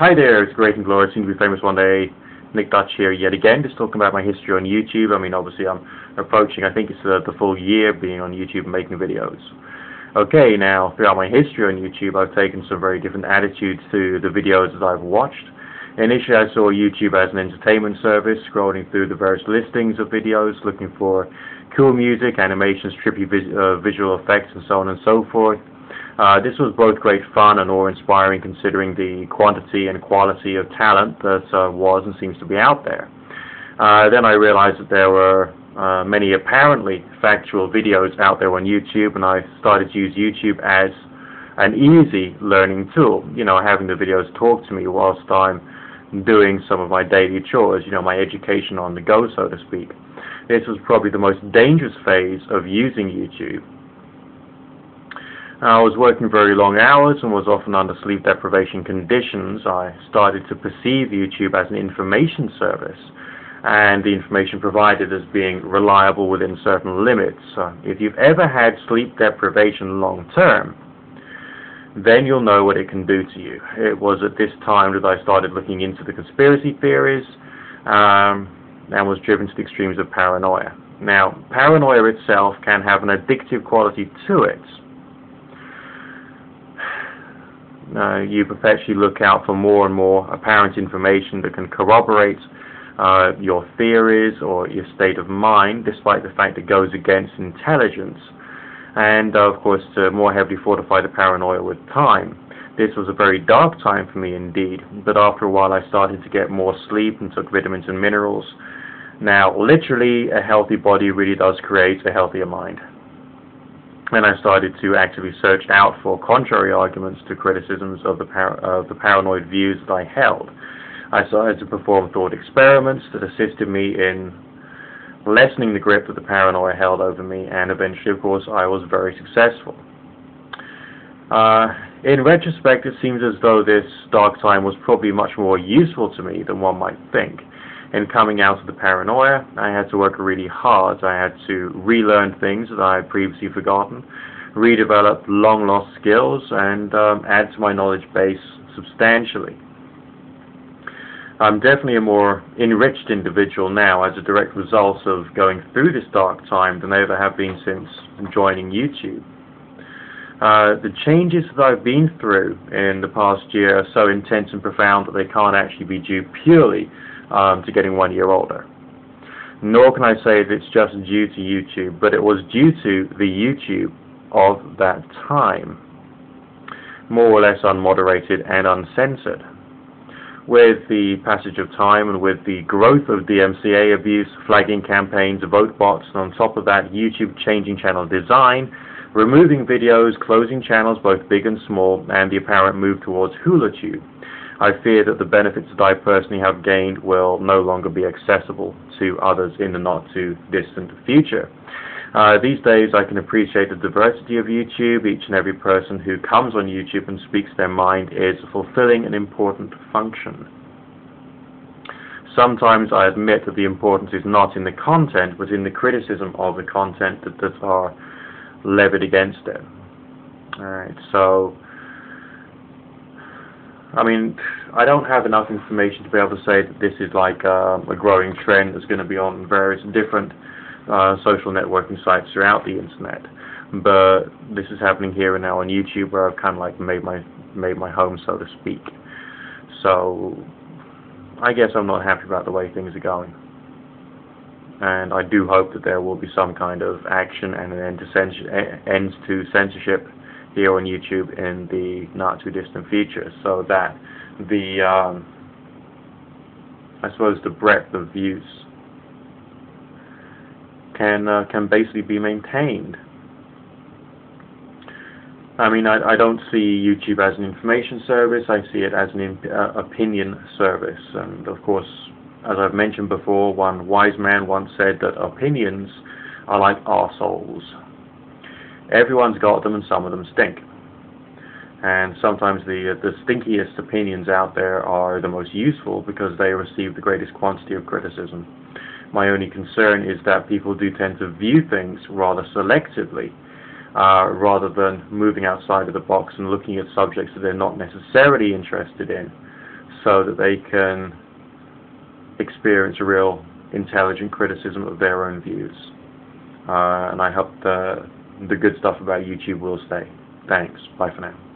Hi there, it's great and glorious, soon to be famous one day. Nick Dutch here yet again, just talking about my history on YouTube. I mean, obviously I'm approaching, I think it's the full year being on YouTube and making videos. Okay, now, throughout my history on YouTube, I've taken some very different attitudes to the videos that I've watched. Initially, I saw YouTube as an entertainment service, scrolling through the various listings of videos, looking for cool music, animations, trippy visual effects, and so on and so forth. This was both great fun and awe-inspiring considering the quantity and quality of talent that was and seems to be out there. Then I realized that there were many apparently factual videos out there on YouTube, and I started to use YouTube as an easy learning tool, having the videos talk to me whilst I'm doing some of my daily chores, my education on the go, so to speak. This was probably the most dangerous phase of using YouTube. I was working very long hours and was often under sleep deprivation conditions. I started to perceive YouTube as an information service, and the information provided as being reliable within certain limits. If you've ever had sleep deprivation long term, then you'll know what it can do to you. It was at this time that I started looking into the conspiracy theories and was driven to the extremes of paranoia. Now, paranoia itself can have an addictive quality to it. You perpetually look out for more and more apparent information that can corroborate your theories or your state of mind, despite the fact it goes against intelligence, and of course to more heavily fortify the paranoia with time. This was a very dark time for me indeed, but after a while I started to get more sleep and took vitamins and minerals. Now, literally, a healthy body really does create a healthier mind. And I started to actively search out for contrary arguments to criticisms of the paranoid views that I held. I started to perform thought experiments that assisted me in lessening the grip that the paranoia held over me, and eventually, of course, I was very successful. In retrospect, it seems as though this dark time was probably much more useful to me than one might think. In coming out of the paranoia, I had to work really hard. I had to relearn things that I had previously forgotten, redevelop long-lost skills, and add to my knowledge base substantially. I'm definitely a more enriched individual now as a direct result of going through this dark time than I ever have been since joining YouTube. The changes that I've been through in the past year are so intense and profound that they can't actually be due purely to getting 1 year older. Nor can I say that it's just due to YouTube, but it was due to the YouTube of that time, more or less unmoderated and uncensored. With the passage of time and with the growth of DMCA abuse, flagging campaigns, vote bots, and on top of that, YouTube changing channel design, removing videos, closing channels both big and small, and the apparent move towards HulaTube, I fear that the benefits that I personally have gained will no longer be accessible to others in the not-too-distant future. These days I can appreciate the diversity of YouTube. Each and every person who comes on YouTube and speaks their mind is fulfilling an important function. Sometimes I admit that the importance is not in the content, but in the criticism of the content that are levied against it. Alright, so I mean, I don't have enough information to be able to say that this is like a growing trend that's going to be on various different social networking sites throughout the internet. But this is happening here and now on YouTube, where I've kind of like made my home, so to speak. So I guess I'm not happy about the way things are going. And I do hope that there will be some kind of action and an end to censorship here on YouTube in the not-too-distant future, so that the, I suppose, the breadth of views can basically be maintained. I mean, I don't see YouTube as an information service. I see it as an opinion service, and of course, as I've mentioned before, one wise man once said that opinions are like arseholes. Everyone's got them, and some of them stink. And sometimes the stinkiest opinions out there are the most useful because they receive the greatest quantity of criticism. My only concern is that people do tend to view things rather selectively, rather than moving outside of the box and looking at subjects that they're not necessarily interested in. so that they can experience a real intelligent criticism of their own views. And I hope the good stuff about YouTube will stay. Thanks. Bye for now.